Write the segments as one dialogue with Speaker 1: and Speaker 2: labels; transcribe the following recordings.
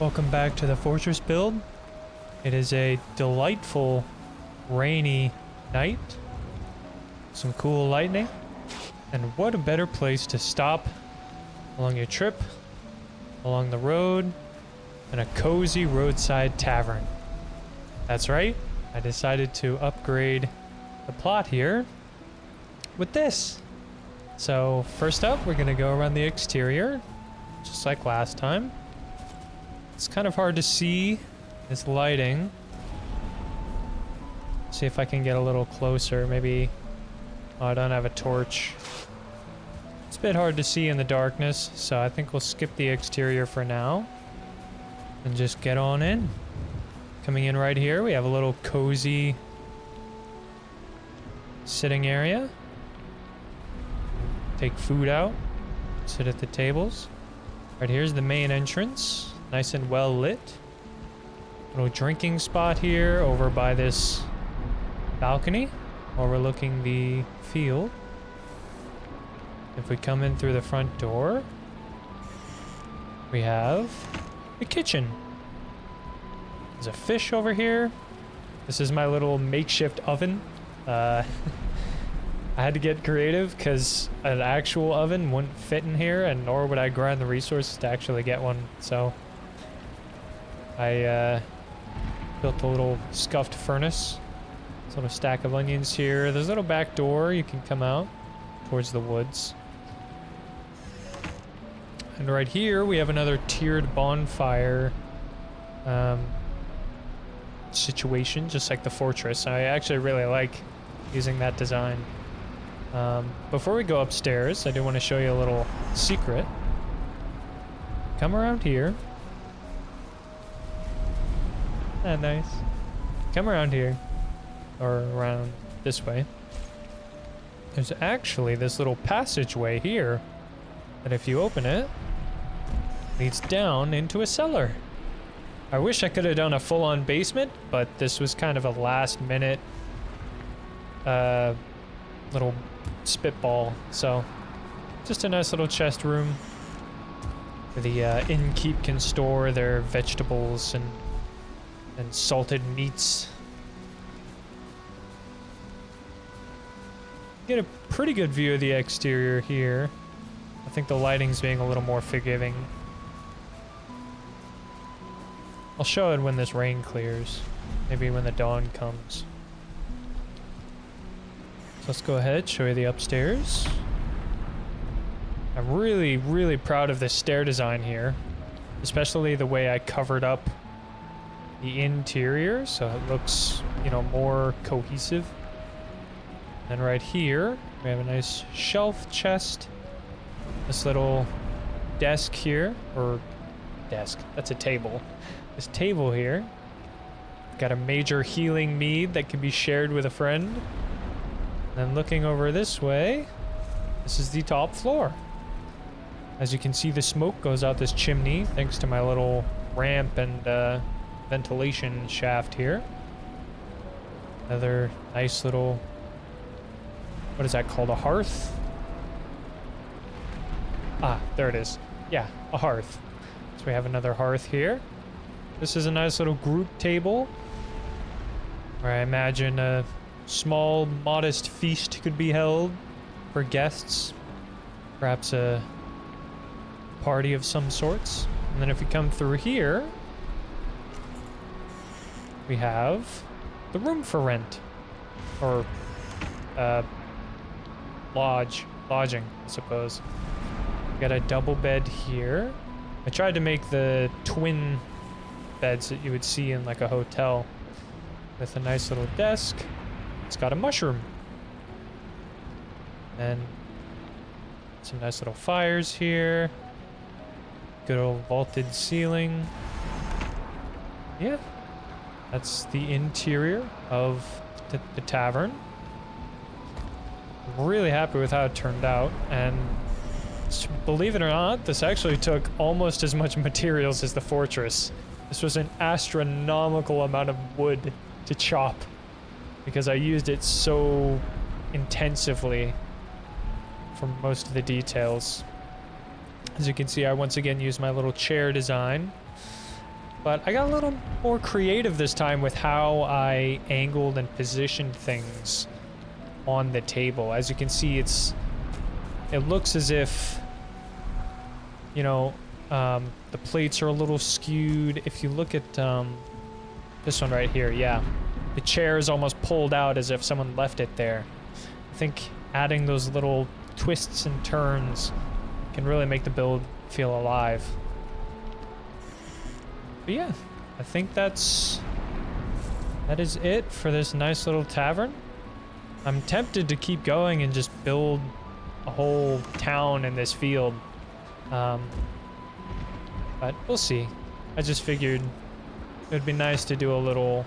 Speaker 1: Welcome back to the fortress build. It is a delightful rainy night. Some cool lightning. And what a better place to stop along your trip, along the road, than a cozy roadside tavern. That's right, I decided to upgrade the plot here with this. So first up, we're gonna go around the exterior, just like last time. It's kind of hard to see this lighting. See if I can get a little closer. Maybe, oh, I don't have a torch. It's a bit hard to see in the darkness, so I think we'll skip the exterior for now and just get on in. Coming in right here, we have a little cozy sitting area. Take food out, sit at the tables. Right here's the main entrance. Nice and well lit. Little drinking spot here over by this balcony overlooking the field. If we come in through the front door, we have the kitchen. There's a fish over here. This is my little makeshift oven. I had to get creative because an actual oven wouldn't fit in here, and nor would I grind the resources to actually get one. So I built a little scuffed furnace. There's a little stack of onions here. There's a little back door you can come out towards the woods. And right here we have another tiered bonfire situation, just like the fortress. I actually really like using that design. Before we go upstairs, I do want to show you a little secret. Come around here. Ah, nice. Come around here. Or around this way. There's actually this little passageway here that if you open it, leads down into a cellar. I wish I could have done a full-on basement, but this was kind of a last-minute little spitball. So, just a nice little chest room where the innkeep can store their vegetables and salted meats. Get a pretty good view of the exterior here. I think the lighting's being a little more forgiving. I'll show it when this rain clears. Maybe when the dawn comes. So let's go ahead, show you the upstairs. I'm really, really proud of this stair design here. Especially the way I covered up the interior, so it looks, you know, more cohesive. And right here, we have a nice shelf chest. This little desk here, or desk, that's a table. This table here, got a major healing mead that can be shared with a friend. And looking over this way, this is the top floor. As you can see, the smoke goes out this chimney thanks to my little ramp and ventilation shaft here. Another nice little, what is that called, a hearth? Ah, there it is. Yeah, a hearth. So we have another hearth here. This is a nice little group table where I imagine a small, modest feast could be held for guests. Perhaps a party of some sorts. And then if we come through here, we have the room for rent. Or, lodging, I suppose. We got a double bed here. I tried to make the twin beds that you would see in like a hotel with a nice little desk. It's got a mushroom. And some nice little fires here. Good old vaulted ceiling. Yeah. That's the interior of the tavern. I'm really happy with how it turned out, and believe it or not, this actually took almost as much materials as the fortress. This was an astronomical amount of wood to chop because I used it so intensively for most of the details. As you can see, I once again used my little chair design. But I got a little more creative this time with how I angled and positioned things on the table. As you can see, it looks as if, you know, the plates are a little skewed. If you look at this one right here, yeah, the chair is almost pulled out as if someone left it there. I think adding those little twists and turns can really make the build feel alive. But yeah, I think that is it for this nice little tavern. I'm tempted to keep going and just build a whole town in this field. But we'll see. I just figured it would be nice to do a little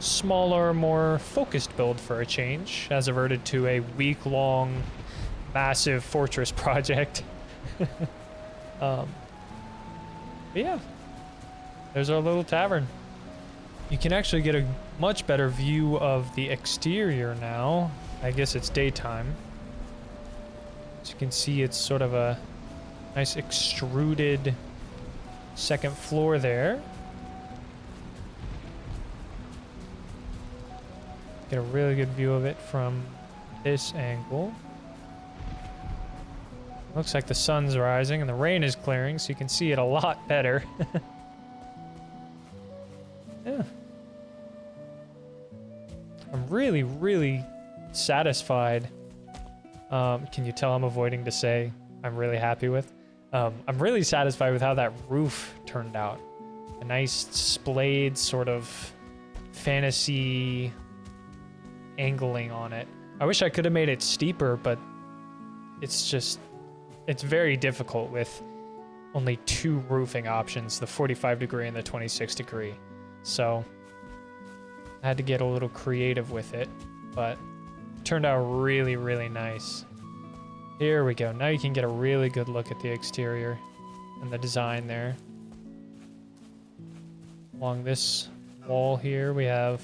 Speaker 1: smaller, more focused build for a change, as averted to a week-long massive fortress project. But yeah, there's our little tavern. You can actually get a much better view of the exterior now. I guess it's daytime. As you can see, it's sort of a nice extruded second floor there. Get a really good view of it from this angle. Looks like the sun's rising and the rain is clearing, so you can see it a lot better. Yeah. I'm really, really satisfied. Can you tell I'm avoiding to say I'm really happy with? I'm really satisfied with how that roof turned out. A nice splayed sort of fantasy angling on it. I wish I could have made it steeper, but it's very difficult with only two roofing options, the 45-degree and the 26-degree. So I had to get a little creative with it, but it turned out really, really nice. Here we go. Now you can get a really good look at the exterior and the design there. Along this wall here, we have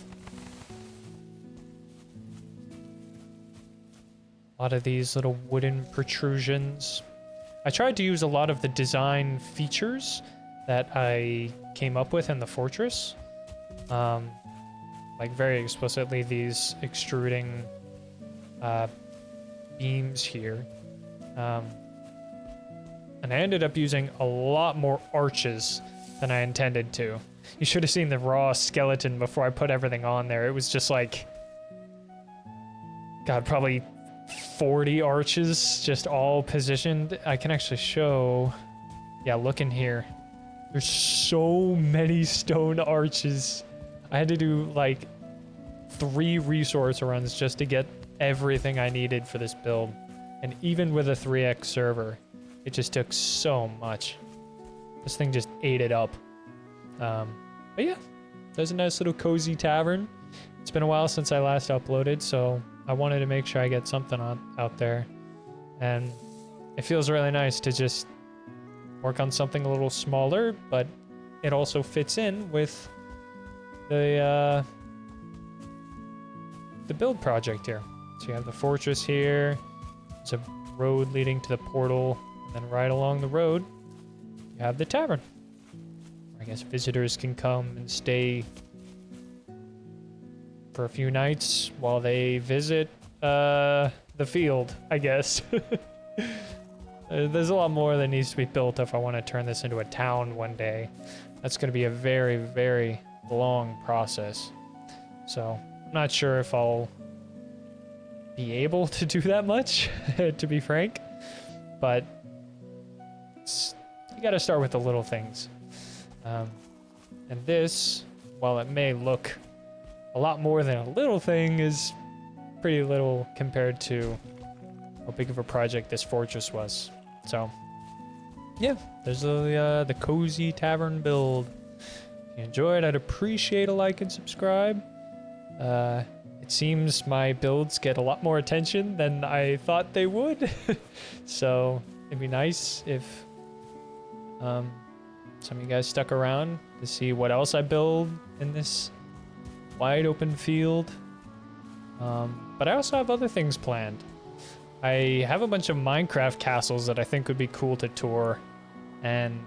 Speaker 1: a lot of these little wooden protrusions. I tried to use a lot of the design features that I came up with in the fortress. Like very explicitly these extruding beams here. And I ended up using a lot more arches than I intended to. You should have seen the raw skeleton before I put everything on there. It was just like, God, probably 40 arches just all positioned. I can actually show, yeah, look in here. There's so many stone arches. I had to do like 3 resource runs just to get everything I needed for this build. And even with a 3x server, it just took so much. This thing just ate it up. But yeah, there's a nice little cozy tavern. It's been a while since I last uploaded, so I wanted to make sure I get something out there. And it feels really nice to just work on something a little smaller, but it also fits in with the build project here. So you have the fortress here. There's a road leading to the portal, and then right along the road, you have the tavern. I guess visitors can come and stay for a few nights while they visit the field, I guess. There's a lot more that needs to be built if I want to turn this into a town one day. That's going to be a very, very long process. So I'm not sure if I'll be able to do that much, to be frank. But you got to start with the little things. And this, while it may look a lot more than a little thing, is pretty little compared to how big of a project this fortress was. So yeah, there's the cozy tavern build. If you enjoyed, I'd appreciate a like and subscribe. It seems my builds get a lot more attention than I thought they would. So it'd be nice if some of you guys stuck around to see what else I build in this wide open field. But I also have other things planned. I have a bunch of Minecraft castles that I think would be cool to tour, and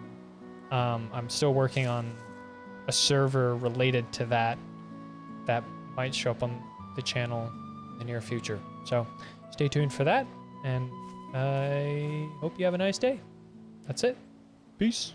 Speaker 1: I'm still working on a server related to that might show up on the channel in the near future. So stay tuned for that, and I hope you have a nice day. That's it. Peace.